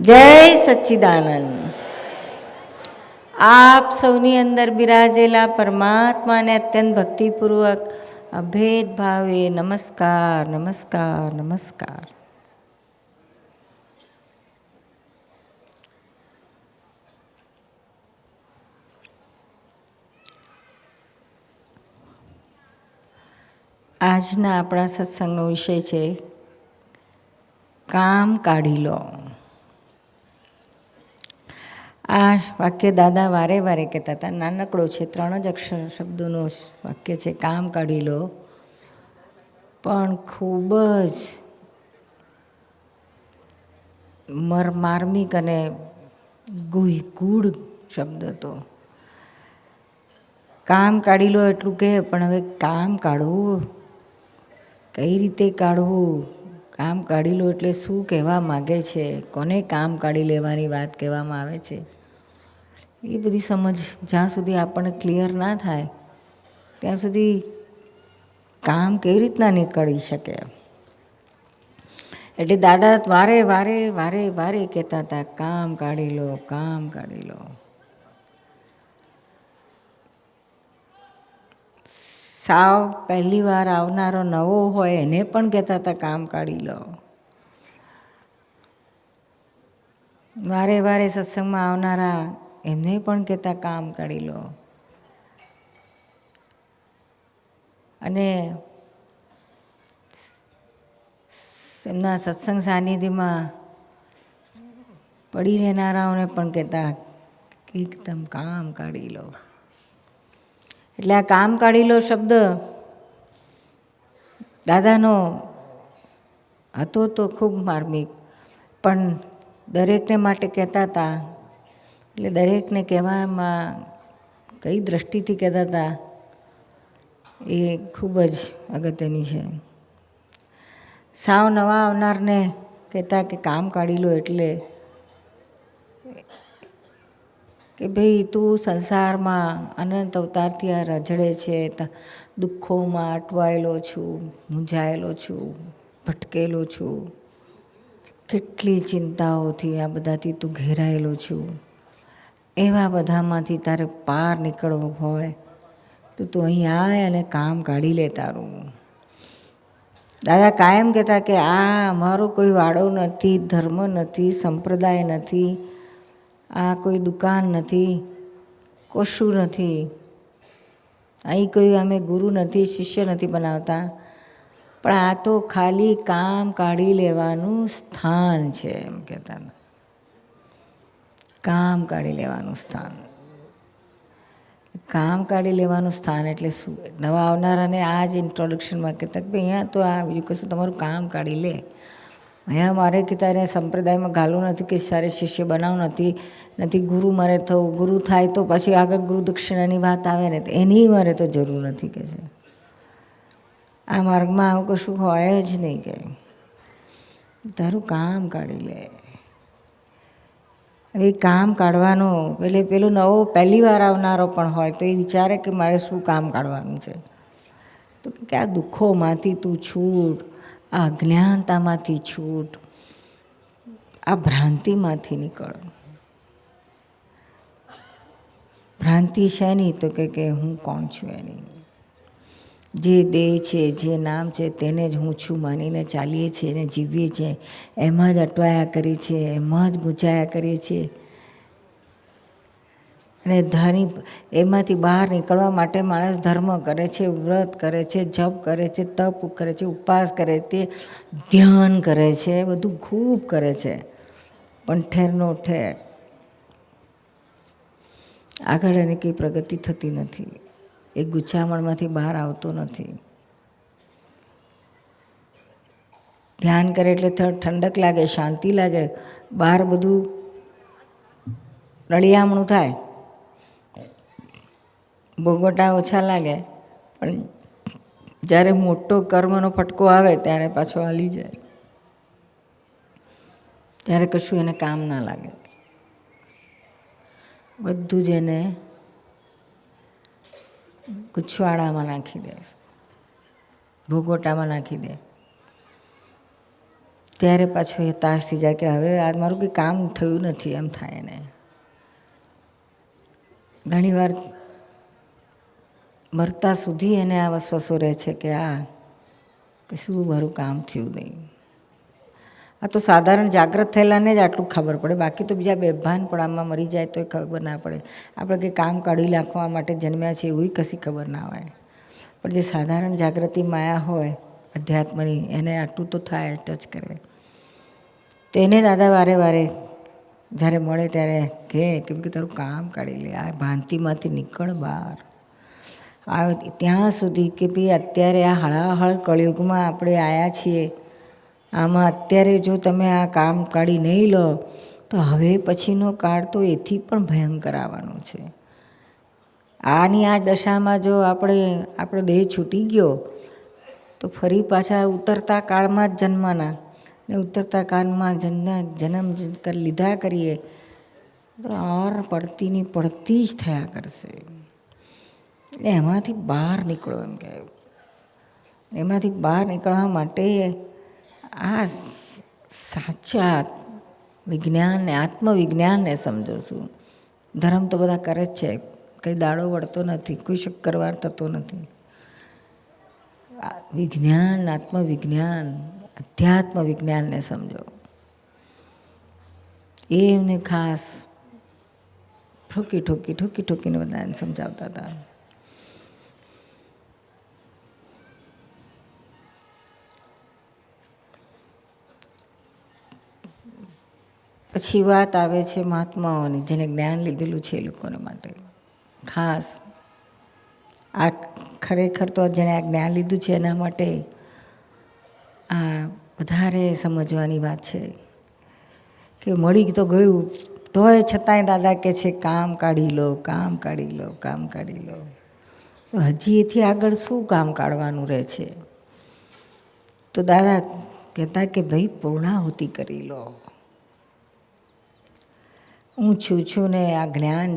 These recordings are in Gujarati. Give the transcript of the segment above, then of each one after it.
જય સચ્ચિદાનંદ. આપ સૌની અંદર બિરાજેલા પરમાત્માને અત્યંત ભક્તિપૂર્વક અભેદ ભાવે નમસ્કાર નમસ્કાર નમસ્કાર. આજના આપણા સત્સંગનો વિષય છે કામ કાઢી લો. આ વાક્ય દાદા વારે વારે કહેતા હતા. નાનકડો છે, 3 જ અક્ષર શબ્દોનું વાક્ય છે, કામ કાઢી લો. પણ ખૂબ જ માર્મિક અને ગૂઢ શબ્દ હતો. કામ કાઢી લો એટલું કહે, પણ હવે કામ કાઢવું કઈ રીતે કાઢવું? કામ કાઢી લો એટલે શું કહેવા માગે છે? કોને કામ કાઢી લેવાની વાત કહેવામાં આવે છે? એ બધી સમજ જ્યાં સુધી આપણને ક્લિયર ના થાય ત્યાં સુધી કામ કેવી રીતના નીકળી શકે? એટલે દાદા વારે વારે વારે વારે કહેતા હતા, કામ કાઢી લો, કામ કાઢી લો. સાવ પહેલી વાર આવનારો નવો હોય એને પણ કહેતા હતા, કામ કાઢી લો. વારે વારે સત્સંગમાં આવનારા એમને પણ કહેતા, કામ કાઢી લો. અને એમના સત્સંગ સાનિધ્યમાં પડી રહેનારાઓને પણ કહેતા કે એકદમ કામ કાઢી લો. એટલે આ કામ કાઢી લો શબ્દ દાદાનો હતો તો ખૂબ માર્મિક, પણ દરેકને માટે કહેતા હતા. એટલે દરેકને કહેવામાં કઈ દ્રષ્ટિથી કહેતા હતા એ ખૂબ જ અગત્યની છે. સાવ નવા આવનારને કહેતા કે કામ કાઢી લો એટલે કે ભાઈ તું સંસારમાં અનંત અવતારથી આ રઝળે છે, દુઃખોમાં અટવાયેલો છું, મૂંઝાયેલો છું, ભટકેલો છું, કેટલી ચિંતાઓથી આ બધાથી તું ઘેરાયેલો છું. એવા બધામાંથી તારે પાર નીકળવો હોય તો તું અહીં આય અને કામ કાઢી લે તારું. દાદા કાયમ કહેતા કે આ અમારો કોઈ વાડો નથી, ધર્મ નથી, સંપ્રદાય નથી, આ કોઈ દુકાન નથી, કશું નથી. અહીં કોઈ અમે ગુરુ નથી, શિષ્ય નથી બનાવતા, પણ આ તો ખાલી કામ કાઢી લેવાનું સ્થાન છે એમ કહેતા. કામ કાઢી લેવાનું સ્થાન. કામ કાઢી લેવાનું સ્થાન એટલે શું? નવા આવનારાને આ જ ઇન્ટ્રોડક્શનમાં કહેતા કે ભાઈ અહીંયા તો આ બીજું કશું તમારું કામ કાઢી લે. અહીંયા મારે કે તારે સંપ્રદાયમાં ગાલું નથી કે સારે શિષ્ય બનાવવું નથી ગુરુ મારે થવું. ગુરુ થાય તો પછી આગળ ગુરુ દક્ષિણાની વાત આવે ને, તો એની મારે તો જરૂર નથી કે છે. આ માર્ગમાં આવું કશું હોય જ નહીં કે તારું કામ કાઢી લે. હવે કામ કાઢવાનું એટલે પેલો નવો પહેલી વાર આવનારો પણ હોય તો એ વિચારે કે મારે શું કામ કાઢવાનું છે? તો કે આ દુઃખોમાંથી તું છૂટ, આ અજ્ઞાનતામાંથી છૂટ, આ ભ્રાંતિમાંથી નીકળ. ભ્રાંતિ શેની? તો કે હું કોણ છું એની. જે દેહ છે, જે નામ છે તેને જ હું છું માનીને ચાલીએ છીએ અને જીવીએ છીએ. એમાં જ અટવાયા કરીએ છીએ, એમાં જ ગૂંચાયા કરીએ છીએ. અને એમાંથી બહાર નીકળવા માટે માણસ ધર્મ કરે છે, વ્રત કરે છે, જપ કરે છે, તપ કરે છે, ઉપવાસ કરે છે, ધ્યાન કરે છે, બધું ખૂબ કરે છે, પણ ઠેરનો ઠેર આગળ એની કંઈ પ્રગતિ થતી નથી. એ ગુચ્છામણમાંથી બહાર આવતો નથી. ધ્યાન કરે એટલે ઠંડક લાગે, શાંતિ લાગે, બહાર બધું રળિયામણું થાય, ભોગવટા ઓછા લાગે, પણ જ્યારે મોટો કર્મનો ફટકો આવે ત્યારે પાછો હાલી જાય. ત્યારે કશું એને કામ ના લાગે. બધું જ એને ગુચ્છવાડામાં નાખી દે, ભોગવટામાં નાખી દે. ત્યારે પાછો એ તાશ થઈ જાય કે હવે આ મારું કંઈ કામ થયું નથી એમ થાય ને. ઘણીવાર મરતા સુધી એને આ વસવસો રહે છે કે શું મારું કામ થયું નહીં. આ તો સાધારણ જાગ્રત થયેલાને જ આટલું ખબર પડે, બાકી તો બીજા બેભાનપણામાં મરી જાય તો ખબર ના પડે. આપણે કંઈ કામ કાઢી નાખવા માટે જન્મ્યા છે એવી કશી ખબર ના હોય. પણ જે સાધારણ જાગૃતિ માયા હોય અધ્યાત્મની, એને આટલું તો થાય, ટચ કરે. તો એને દાદા વારે વારે જ્યારે મળે ત્યારે કહે કેમ કે તારું કામ કાઢી લે, આ ભાનતીમાંથી નીકળ બહાર. આ ત્યાં સુધી કે ભાઈ અત્યારે આ હળાહળ કળિયુગમાં આપણે આવ્યા છીએ, આમાં અત્યારે જો તમે આ કામ કાઢી નહીં લો તો હવે પછીનો કાળ તો એથી પણ ભયંકર આવવાનો છે. આની આ દશામાં જો આપણો દેહ છૂટી ગયો તો ફરી પાછા ઉતરતા કાળમાં જ જન્મના, ને ઉતરતા કાળમાં જન્મ લીધા કરીએ તો ઓર પડતીની પડતી જ થયા કરશે. એટલે એમાંથી બહાર નીકળો એમ કહે. એમાંથી બહાર નીકળવા માટે આ સાચા વિજ્ઞાનને, આત્મવિજ્ઞાનને સમજો છું. ધર્મ તો બધા કરે જ છે, કંઈ દાડો વળતો નથી, કોઈ શક્કરવાર થતો નથી. વિજ્ઞાન, આત્મવિજ્ઞાન, અધ્યાત્મ વિજ્ઞાનને સમજો. એ એમને ખાસ ઠોકીને બધાને સમજાવતા હતા. પછી વાત આવે છે મહાત્માઓની, જેને જ્ઞાન લીધેલું છે એ લોકોને માટે ખાસ. આ ખરેખર તો જેણે આ જ્ઞાન લીધું છે એના માટે આ વધારે સમજવાની વાત છે કે મળી તો ગયું તોય છતાંય દાદા કહે છે કામ કાઢી લો, કામ કાઢી લો, કામ કાઢી લો. હજી એથી આગળ શું કામ કાઢવાનું રહે છે? તો દાદા કહેતા કે ભાઈ પૂર્ણાહુતિ કરી લો. હું છું ને આ જ્ઞાન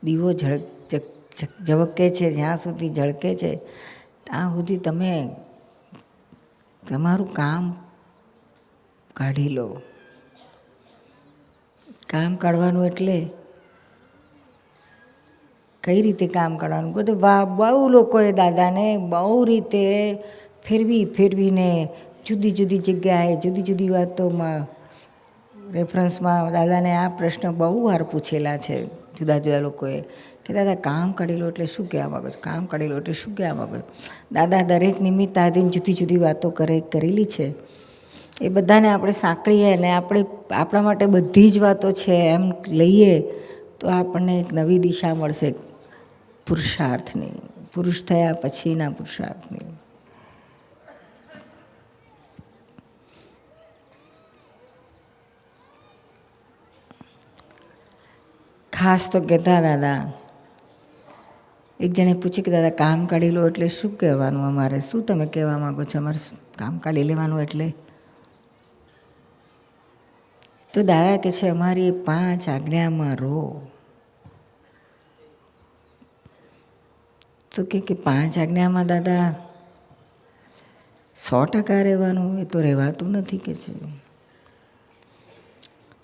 દીવો ઝબકે છે, જ્યાં સુધી ઝળકે છે ત્યાં સુધી તમે તમારું કામ કાઢી લો. કામ કાઢવાનું એટલે કઈ રીતે કામ કાઢવાનું? કહે તો બહુ લોકોએ દાદાને બહુ રીતે ફેરવીને જુદી જુદી જગ્યાએ જુદી જુદી વાતોમાં રેફરન્સમાં દાદાને આ પ્રશ્ન બહુ વાર પૂછેલા છે જુદા જુદા લોકોએ કે દાદા કામ કાઢી લો એટલે શું કહેવા માગો છો? કામ કાઢી લો એટલે શું કહેવા માગો છો? દાદા દરેક નિમિત્ત આધીન જુદી જુદી વાતો કરેલી છે. એ બધાને આપણે સાંકળીએ અને આપણા માટે બધી જ વાતો છે એમ લઈએ તો આપણને એક નવી દિશા મળશે પુરુષાર્થની, પુરુષ થયા પછીના પુરુષાર્થની. ખાસ તો કહેતા દાદા, એક જણે પૂછ્યું કે દાદા કામ કાઢી લો એટલે શું કહેવાનું? અમારે શું તમે કહેવા માગો છો? અમારે કામ કાઢી લેવાનું એટલે? તો દાદા કહે છે અમારી 5 આજ્ઞામાં રહો. તો કે 5 આજ્ઞામાં દાદા 100% રહેવાનું? એ તો રહેવાતું નથી કે છે.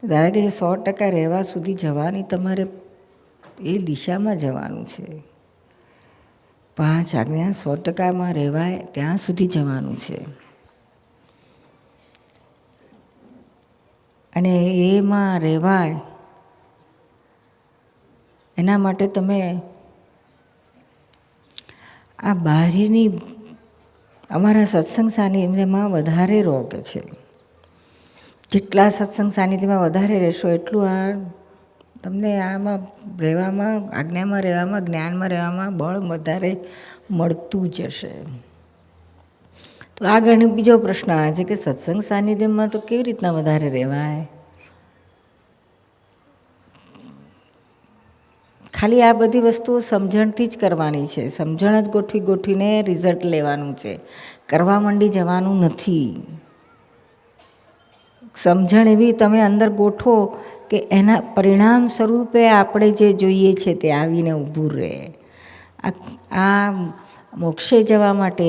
દાદા કહે છે 100% રહેવા સુધી જવાની તમારે એ દિશામાં જવાનું છે. 5 આજ્ઞા 100%માં રહેવાય ત્યાં સુધી જવાનું છે. અને એમાં રહેવાય એના માટે તમે આ બહારની અમારા સત્સંગ સાનિધ્યમાં વધારે રહો કે છે. જેટલા સત્સંગ સાનિધ્યમાં વધારે રહેશો એટલું આ તમને આમાં રહેવામાં, આજ્ઞામાં રહેવામાં, જ્ઞાનમાં રહેવામાં બળ વધારે મળતું જશે. તો આગળ બીજો પ્રશ્ન આવે છે કે સત્સંગ સાનિધ્યમાં તો કેવી રીતના વધારે રહેવાય? ખાલી આ બધી વસ્તુઓ સમજણથી જ કરવાની છે. સમજણ જ ગોઠવીને રિઝલ્ટ લેવાનું છે, કરવા માંડી જવાનું નથી. સમજણ એવી તમે અંદર ગોઠવો કે એના પરિણામ સ્વરૂપે આપણે જે જોઈએ છે તે આવીને ઊભું રહે. આ મોક્ષે જવા માટે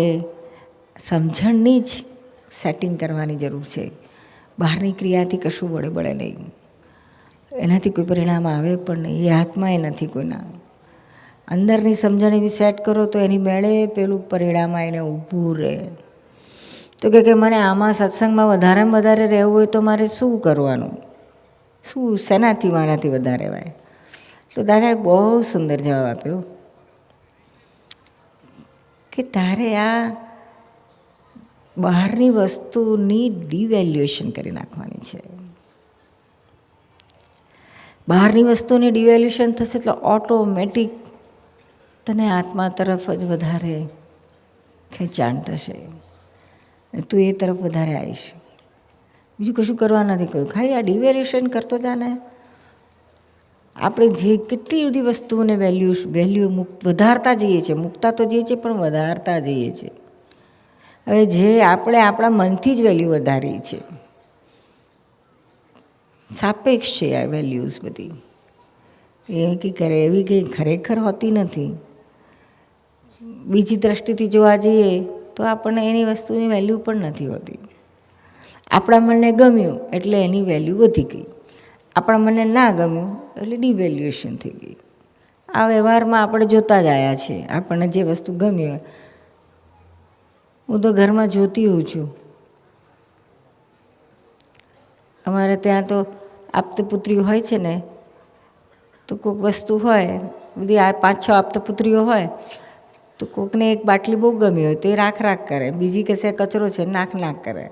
સમજણની જ સેટિંગ કરવાની જરૂર છે. બહારની ક્રિયાથી કશું બળે નહીં, એનાથી કોઈ પરિણામ આવે પણ નહીં. એ હાથમાં એ નથી કોઈના. અંદરની સમજણ એવી સેટ કરો તો એની મેળે પેલું પરિણામ આવીને ઊભું રહે. તો કે મને આમાં સત્સંગમાં વધારે રહેવું હોય તો મારે શું કરવાનું, શું શેનાથી મારાથી વધારે રહેવાય? તો દાદાએ બહુ સુંદર જવાબ આપ્યો કે તારે આ બહારની વસ્તુની ડિવેલ્યુએશન કરી નાખવાની છે. બહારની વસ્તુની ડિવેલ્યુએશન થશે એટલે ઓટોમેટિક તને આત્મા તરફ જ વધારે ખેંચાણ થશે, તું એ તરફ વધારે આવીશ. બીજું કશું કરવા નથી કહ્યું, ખાલી આ ડિવેલ્યુએશન કરતો જાને. આપણે જે કેટલી બધી વસ્તુઓને વેલ્યુ વધારતા જઈએ છીએ, મૂકતા તો જઈએ છીએ પણ વધારતા જઈએ છીએ. હવે જે આપણે આપણા મનથી જ વેલ્યુ વધારી છે, સાપેક્ષ છે આ વેલ્યુઝ બધી, એવી કંઈ ખરેખર હોતી નથી. બીજી દ્રષ્ટિથી જોવા જઈએ તો આપણને એની વસ્તુની વેલ્યુ પણ નથી હોતી. આપણા મનને ગમ્યું એટલે એની વેલ્યુ વધી ગઈ, આપણા મને ના ગમ્યું એટલે ડિવેલ્યુએશન થઈ ગઈ. આ વ્યવહારમાં આપણે જોતા જ આવ્યા છીએ. આપણને જે વસ્તુ ગમી હોય, હું તો ઘરમાં જોતી હોઉં છું. અમારે ત્યાં તો આપતપુત્રીઓ હોય છે ને, તો કોઈક વસ્તુ હોય, બધી આ 5-6 આપતપુત્રીઓ હોય, તો કોકને એક બાટલી બહુ ગમી હોય તો એ રાખ કરે, બીજી કશે કચરો છે નાખ કરે,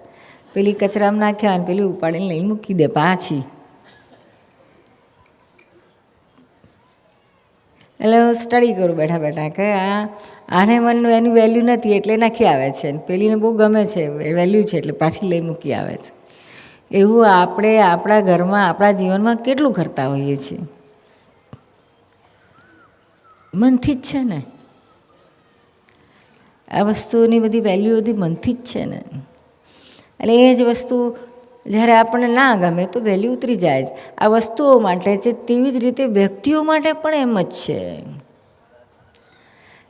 પેલી કચરામાં નાખ્યા અને પેલી ઉપાડીને લઈને મૂકી દે પાછી. એટલે હું સ્ટડી કરું બેઠા કે આને મનનું એની વેલ્યુ નથી એટલે નાખી આવે છે, પેલીને બહુ ગમે છે, વેલ્યુ છે એટલે પાછી લઈ મૂકી આવે છે. એવું આપણે આપણા ઘરમાં આપણા જીવનમાં કેટલું કરતા હોઈએ છીએ. મનથી જ છે ને આ વસ્તુની બધી વેલ્યુ બધી મનથી જ છે ને. એટલે એ જ વસ્તુ જ્યારે આપણને ના ગમે તો વેલ્યુ ઉતરી જાય છે. આ વસ્તુઓ માટે છે તેવી જ રીતે વ્યક્તિઓ માટે પણ એમ જ છે.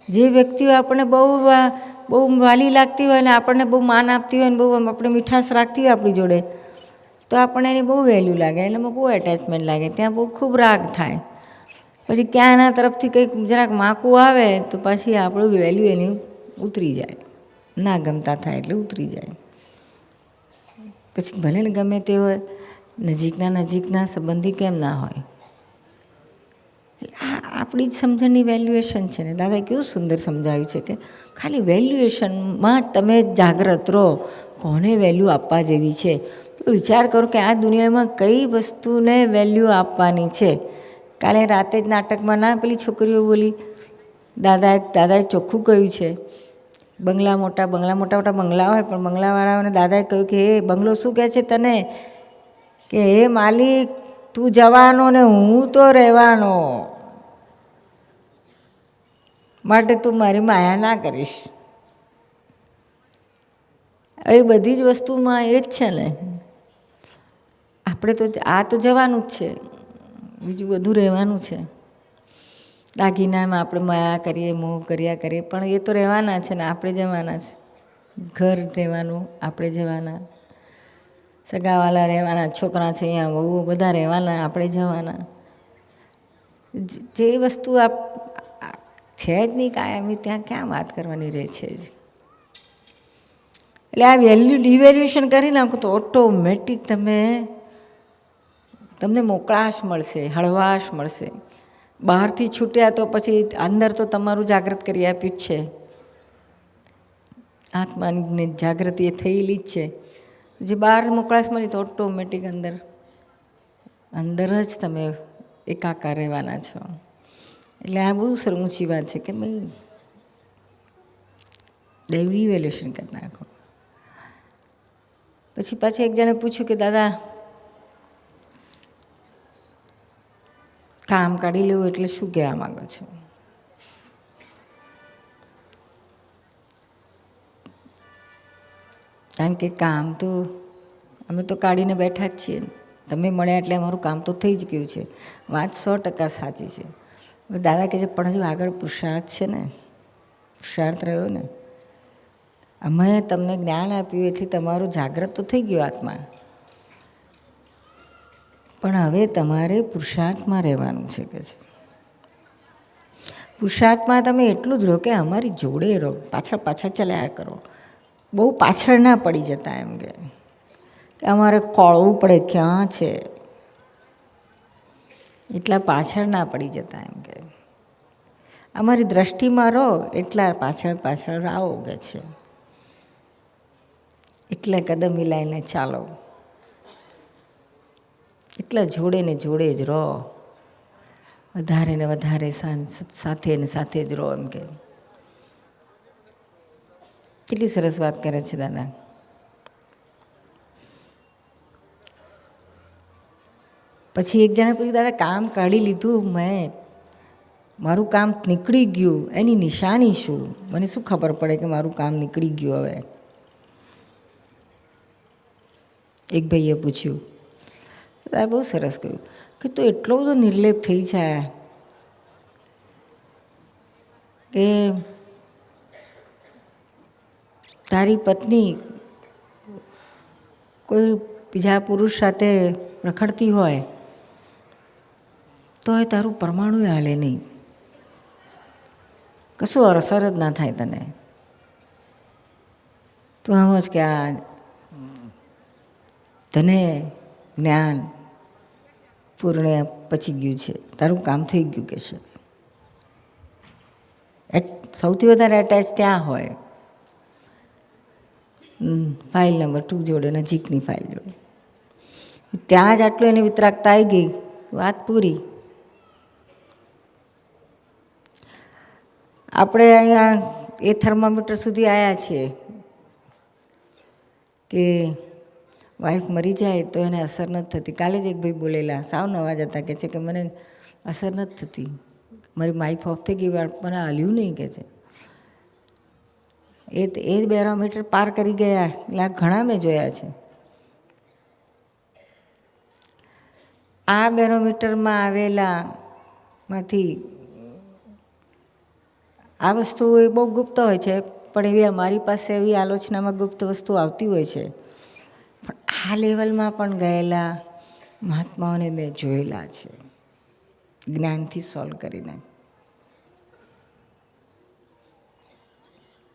જે વ્યક્તિઓ આપણને બહુ વાલી લાગતી હોય ને આપણને બહુ માન આપતી હોય ને બહુ આપણે મીઠાશ રાખતી હોય આપણી જોડે, તો આપણને એની બહુ વેલ્યુ લાગે, એનામાં બહુ એટેચમેન્ટ લાગે, ત્યાં બહુ ખૂબ રાગ થાય. પછી ક્યાં એના તરફથી કંઈક જરાક માકું આવે તો પછી આપણું વેલ્યુ એની ઉતરી જાય, ના ગમતા થાય એટલે ઉતરી જાય. પછી ભલે ને ગમે તે હોય, નજીકના સંબંધી કેમ ના હોય. આ આપણી જ સમજણની વેલ્યુએશન છે ને. દાદાએ કેવું સુંદર સમજાવ્યું છે કે ખાલી વેલ્યુએશનમાં જ તમે જાગ્રત રહો, કોને વેલ્યુ આપવા જેવી છે. તો વિચાર કરો કે આ દુનિયામાં કઈ વસ્તુને વેલ્યુ આપવાની છે. કાલે રાતે જ નાટકમાં ના પેલી છોકરીઓ બોલી, દાદાએ ચોખ્ખું કહ્યું છે, મોટા બંગલા હોય પણ બંગલાવાળાઓને દાદાએ કહ્યું કે એ બંગલો શું કહે છે તને, કે હે માલિક તું જવાનો ને હું તો રહેવાનો, માટે તું મારી માયા ના કરીશ. એ બધી જ વસ્તુમાં એ જ છે ને. આપણે તો આ તો જવાનું જ છે, બીજું બધું રહેવાનું છે. દાગીનામાં આપણે માયા કરીએ, મોહ કર્યા કરીએ, પણ એ તો રહેવાના છે ને, આપણે જવાના છે. ઘર રહેવાનું, આપણે જવાના, સગાવાલા રહેવાના, છોકરા છે અહીંયા બહુ બધા રહેવાના, આપણે જવાના. જે વસ્તુ છે જ નહીં કાયમી, ત્યાં ક્યાં વાત કરવાની રહે છે જ. એટલે આ ડિવેલ્યુએશન કરી નાખો તો ઓટોમેટિક તમને મોકળાશ મળશે, હળવાશ મળશે. બહારથી છૂટ્યા તો પછી અંદર તો તમારું જાગૃત કરી આપ્યું જ છે. આત્માની જાગૃતિ એ થયેલી જ છે. જે બહાર મોકળાશ મળી તો ઓટોમેટિક અંદર જ તમે એકાકાર રહેવાના છો. એટલે આ બહુ ઊંચી વાત છે કે ભાઈ ડિવેલ્યુએશન કરી નાખો. પછી પાછું એક જણે પૂછ્યું કે દાદા કામ કાઢી લેવું એટલે શું કહેવા માંગો છો? કારણ કે કામ તો અમે તો કાઢીને બેઠા જ છીએ, તમે મળ્યા એટલે અમારું કામ તો થઈ જ ગયું છે. વાત 100% સાચી છે. દાદા કહે છે પણ હજુ આગળ પુરુષાર્થ છે ને, પુરુષાર્થ રહ્યો ને. અમે તમને જ્ઞાન આપ્યું એથી તમારું જાગૃત તો થઈ ગયો આત્મા, પણ હવે તમારે પુરુષાર્થમાં રહેવાનું છે કે છે. પુરુષાર્થમાં તમે એટલું જ રહો કે અમારી જોડે રહો, પાછળ પાછળ ચાલ્યા કરો, બહુ પાછળ ના પડી જતા. એમ કે અમારે ખોળવું પડે ક્યાં છે, એટલા પાછળ ના પડી જતા. એમ કે અમારી દ્રષ્ટિમાં રહો, એટલા પાછળ પાછળ આવો કે છે. એટલે કદમ મિલાઈને ચાલો, એટલા જોડે ને જોડે જ રહો, વધારે ને વધારે સાથે ને સાથે જ રહો. એમ કે કેટલી સરસ વાત કરે છે દાદા. પછી એક જણે પૂછ્યું, દાદા કામ કાઢી લીધું મેં, મારું કામ નીકળી ગયું, એની નિશાની શું? મને શું ખબર પડે કે મારું કામ નીકળી ગયું? હવે એક ભાઈએ પૂછ્યું. દાદા બહુ સરસ કહ્યું કે તું એટલો બધો નિર્લેપ થઈ જાય કે તારી પત્ની કોઈ બીજા પુરુષ સાથે રખડતી હોય તો એ તારું પરમાણુ હાલે નહીં, કશું અસર જ ના થાય તને. તું આમ જ કે આ તને જ્ઞાન પૂર્ણ પચી ગયું છે, તારું કામ થઈ ગયું કે છે. સૌથી વધારે એટેચ ત્યાં હોય, ફાઇલ નંબર 2 જોડે, નજીકની ફાઇલ જોડે. ત્યાં જ આટલું એની વિતરાગતા આવી ગઈ, વાત પૂરી. આપણે અહીંયા એ થર્મોમીટર સુધી આવ્યા છીએ કે વાઈફ મરી જાય તો એને અસર નથી થતી. કાલે જ એક ભાઈ બોલેલા, સાવ નવા જ હતા, કે છે કે મને અસર નથી થતી, મારી વાઈફ ઓફ થઈ ગઈ, મને હાલ્યું નહીં કે છે. એ બેરોમીટર પાર કરી ગયા, એટલે ઘણા મેં જોયા છે. આ બેરોમીટરમાં આવેલામાંથી આ વસ્તુ એ બહુ ગુપ્ત હોય છે, પણ એવી અમારી પાસે એવી આલોચનામાં ગુપ્ત વસ્તુ આવતી હોય છે. પણ આ લેવલમાં પણ ગયેલા મહાત્માઓને મેં જોયેલા છે, જ્ઞાનથી સોલ્વ કરીને.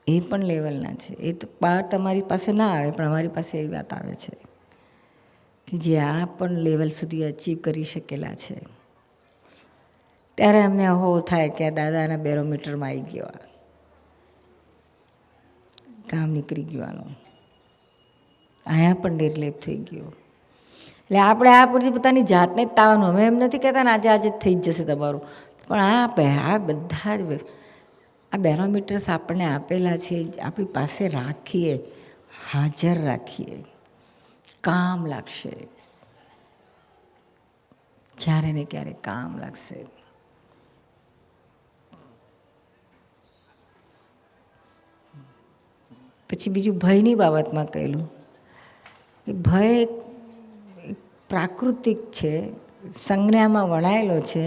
એ પણ લેવલના છે. એ તો બહાર તમારી પાસે ના આવે, પણ અમારી પાસે એવી વાત આવે છે કે જે આ પણ લેવલ સુધી અચીવ કરી શકેલા છે. ત્યારે અમને અહો થાય કે આ દાદાના બેરોમીટરમાં આવી ગયો, કામ નીકળી ગયું, અહીંયા પણ નિર્લેપ થઈ ગયો. એટલે આપણે આ પૂરી પોતાની જાતને જ તાવવાનું. અમે એમ નથી કહેતા ને આજે જ થઈ જ જશે તમારું, પણ આ બધા જ આ બેરોમીટર્સ આપણને આપેલા છે, આપણી પાસે રાખીએ, હાજર રાખીએ, કામ લાગશે, ક્યારે ને ક્યારે કામ લાગશે. પછી બીજું ભયની બાબતમાં કહેલું કે ભય પ્રાકૃતિક છે, સંજ્ઞામાં વણાયેલો છે.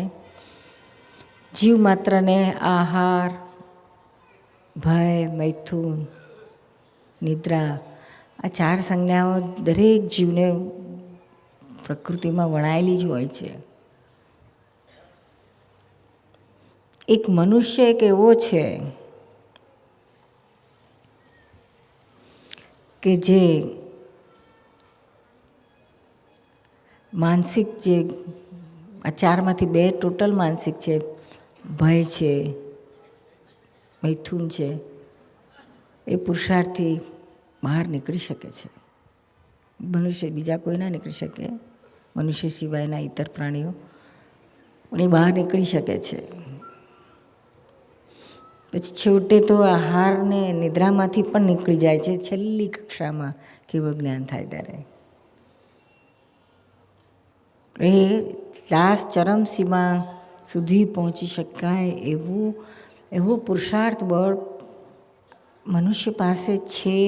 જીવ માત્રને આહાર, ભય, મૈથુન, નિદ્રા, આ 4 સંજ્ઞાઓ દરેક જીવને પ્રકૃતિમાં વણાયેલી જ હોય છે. એક મનુષ્ય એક એવો છે કે જે માનસિક, જે આ 4માંથી 2 ટોટલ માનસિક છે, ભય છે, મૈથુન છે, એ પુરુષાર્થથી બહાર નીકળી શકે છે. મનુષ્ય બીજા કોઈ ના નીકળી શકે, મનુષ્ય સિવાયના ઇતર પ્રાણીઓ, પણ એ બહાર નીકળી શકે છે. પછી છેવટે તો આહારને નિદ્રામાંથી પણ નીકળી જાય છે, છેલ્લી કક્ષામાં કેવું જ્ઞાન થાય ત્યારે. એ લાસ્ટ ચરમસીમા સુધી પહોંચી શકાય એવું પુરુષાર્થ બળ મનુષ્ય પાસે છે.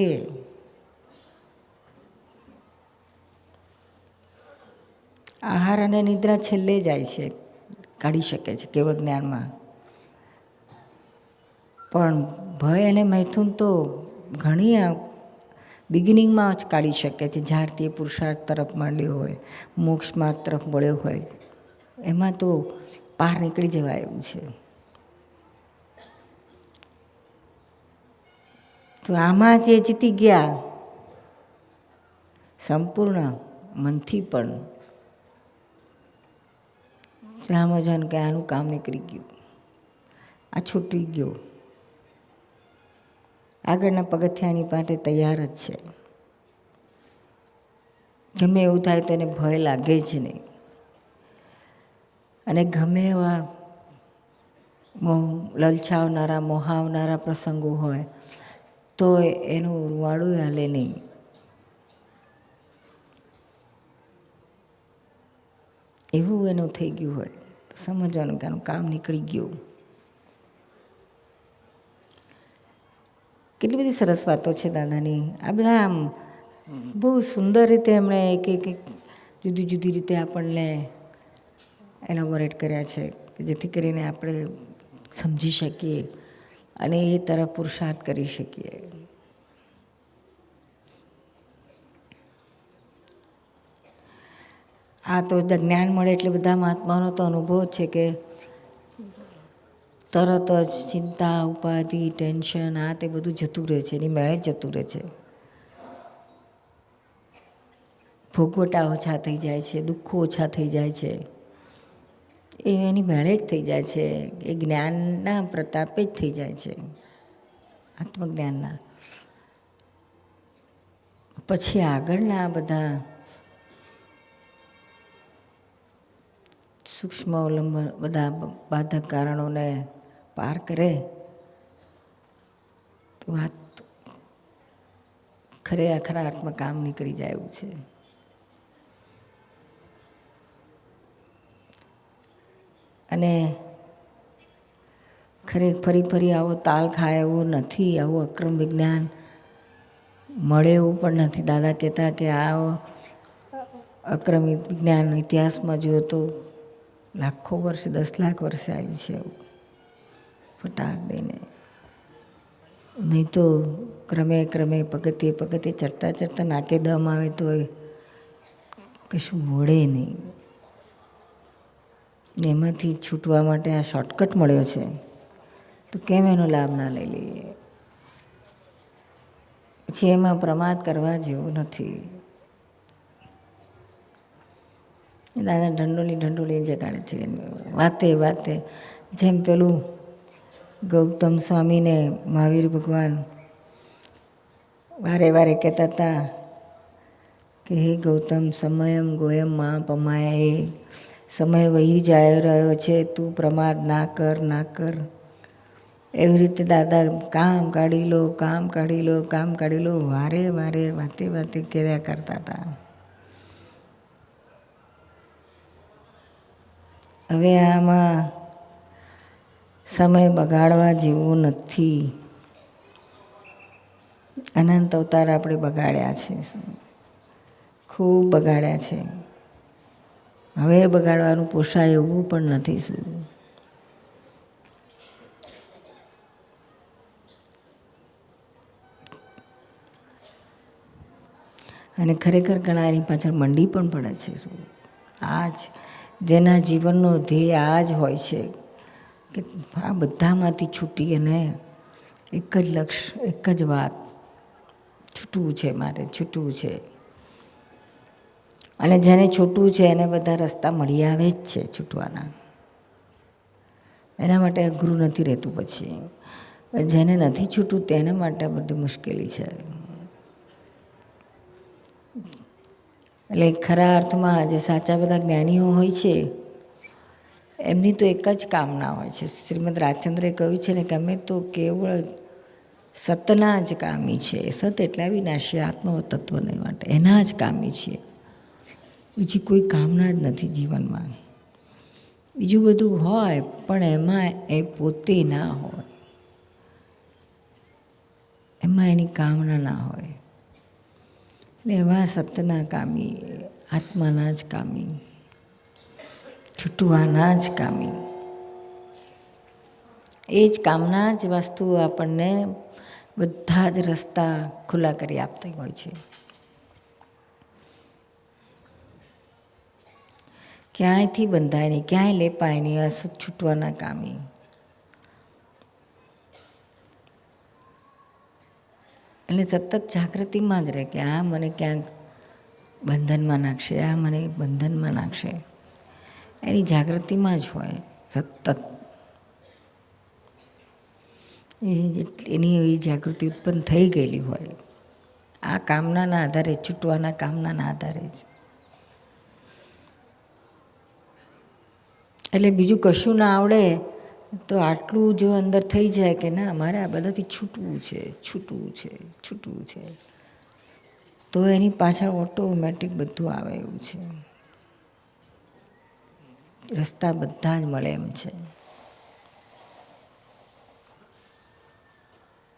આહાર અને નિદ્રા છેલ્લે જાય છે, કાઢી શકે છે કેવળ જ્ઞાનમાં. પણ ભય અને મૈથુન તો ઘણી બિગિનિંગમાં જ કાઢી શકે છે. જ્યારથી એ પુરુષાર્થ તરફ માંડ્યો હોય, મોક્ષ માર્ગ તરફ વળ્યો હોય, એમાં તો બહાર નીકળી જવાય એવું છે. તો આમાં જે જીતી ગયા સંપૂર્ણ મનથી, પણ ત્યાં જાણ કે આનું કામ નીકળી ગયું, આ છૂટી ગયો, આગળના પગથિયાની માટે તૈયાર જ છે. ગમે એવું થાય તો એને ભય લાગે જ નહીં. અને ગમે એવા લલચાવનારા, મોહાવનારા પ્રસંગો હોય તો એનું રૂવાડું હાલે નહીં. એવું એનું થઈ ગયું હોય સમજવાનું કે આનું કામ નીકળી ગયું. કેટલી બધી સરસ વાતો છે દાદાની. આ બધા આમ બહુ સુંદર રીતે એમણે એક જુદી જુદી રીતે આપણને એલોબોરેટ કર્યા છે, જેથી કરીને આપણે સમજી શકીએ અને એ તરફ પુરુષાર્થ કરી શકીએ. આ તો જ્ઞાન મળે એટલે બધા મહાત્માઓનો તો અનુભવ છે કે તરત જ ચિંતા, ઉપાધિ, ટેન્શન, આ તે બધું જતું રહે છે, એની મેળે જ જતું રહે છે. ભોગવટા ઓછા થઈ જાય છે, દુઃખો ઓછા થઈ જાય છે, એ એની મેળે જ થઈ જાય છે. એ જ્ઞાનના પ્રતાપે જ થઈ જાય છે, આત્મજ્ઞાનના. પછી આગળના બધા સૂક્ષ્મ અવલંબન, બધા બાધક કારણોને પાર કરે તો વાત ખરેખરા અર્થમાં કામ નીકળી જાય એવું છે. અને ફરી આવો તાલ ખાય એવું નથી, આવું અક્રમ વિજ્ઞાન મળે એવું પણ નથી. દાદા કહેતા કે આ અક્રમ વિજ્ઞાન ઇતિહાસમાં જોયો તો લાખો વર્ષે, 10 લાખ વર્ષે આવ્યું છે એવું ફટાક દઈને. નહીં તો ક્રમે પગથિયે ચડતા નાકે દમ આવે તો કશું વળે નહીં. એમાંથી છૂટવા માટે આ શોર્ટકટ મળ્યો છે તો કેમ એનો લાભ ના લઈ લઈએ? પછી એમાં પ્રમાદ કરવા જેવું નથી. દાદા ઢંઢોલી જગાડે છે વાતે. જેમ પેલું ગૌતમ સ્વામીને મહાવીર ભગવાન વારે કહેતા હતા કે હે ગૌતમ, સમયમ ગોયમ માં પમાય, સમય વહી જાય રહ્યો છે, તું પ્રમાદ ના કર. એવી રીતે દાદા કામ કાઢી લો વારે વાતે કર્યા કરતા હતા. હવે આમાં સમય બગાડવા જેવું નથી. અનંત અવતાર આપણે બગાડ્યા છે, ખૂબ બગાડ્યા છે. હવે બગાડવાનું પોસાય એવું પણ નથી. શું અને ખરેખર ઘણા એની પાછળ મંડી પણ પડે છે. શું આજ જેના જીવનનો ધ્યેય આ જ હોય છે કે આ બધામાંથી છૂટી અને એક જ લક્ષ્ય, એક જ વાત, મારે છૂટવું છે. અને જેને છૂટવું છે એને બધા રસ્તા મળી આવે જ છે છૂટવાના. એના માટે અઘરું નથી રહેતું. પછી જેને નથી છૂટવું તેના માટે બધી મુશ્કેલી છે. એટલે ખરા અર્થમાં જે સાચા બધા જ્ઞાનીઓ હોય છે એમની તો એક જ કામના હોય છે. શ્રીમદ રાજચંદ્રે કહ્યું છે ને કે અમે તો કેવળ સતના જ કામી છે. સત એટલે વિનાશી આત્મ તત્વને માટે એના જ કામી છીએ. બીજી કોઈ કામના જ નથી જીવનમાં. બીજું બધું હોય પણ એમાં એ પોતે ના હોય, એમાં એની કામના ના હોય. એટલે એવા સતના કામી, આત્માના જ કામી, છૂટવાના જ કામી. એ જ કામના જ વસ્તુ આપણને બધા જ રસ્તા ખુલ્લા કરી આપતી હોય છે. ક્યાંયથી બંધાય નહીં, ક્યાંય લેપાય નહીં, અસત છૂટવાના કામી. એટલે સતત જાગૃતિમાં જ રહે કે આ મને ક્યાંક બંધનમાં નાખશે, આ મને બંધનમાં નાખશે. એની જાગૃતિમાં જ હોય સતત. એની એવી જાગૃતિ ઉત્પન્ન થઈ ગયેલી હોય આ કામનાના આધારે, છૂટવાના કામનાના આધારે જ. એટલે બીજું કશું ના આવડે તો આટલું જો અંદર થઈ જાય કે ના મારે આ બધાથી છૂટવું છે, છૂટવું છે, છૂટવું છે, તો એની પાછળ ઓટોમેટિક બધું આવે એવું છે. રસ્તા બધા જ મળે એમ છે.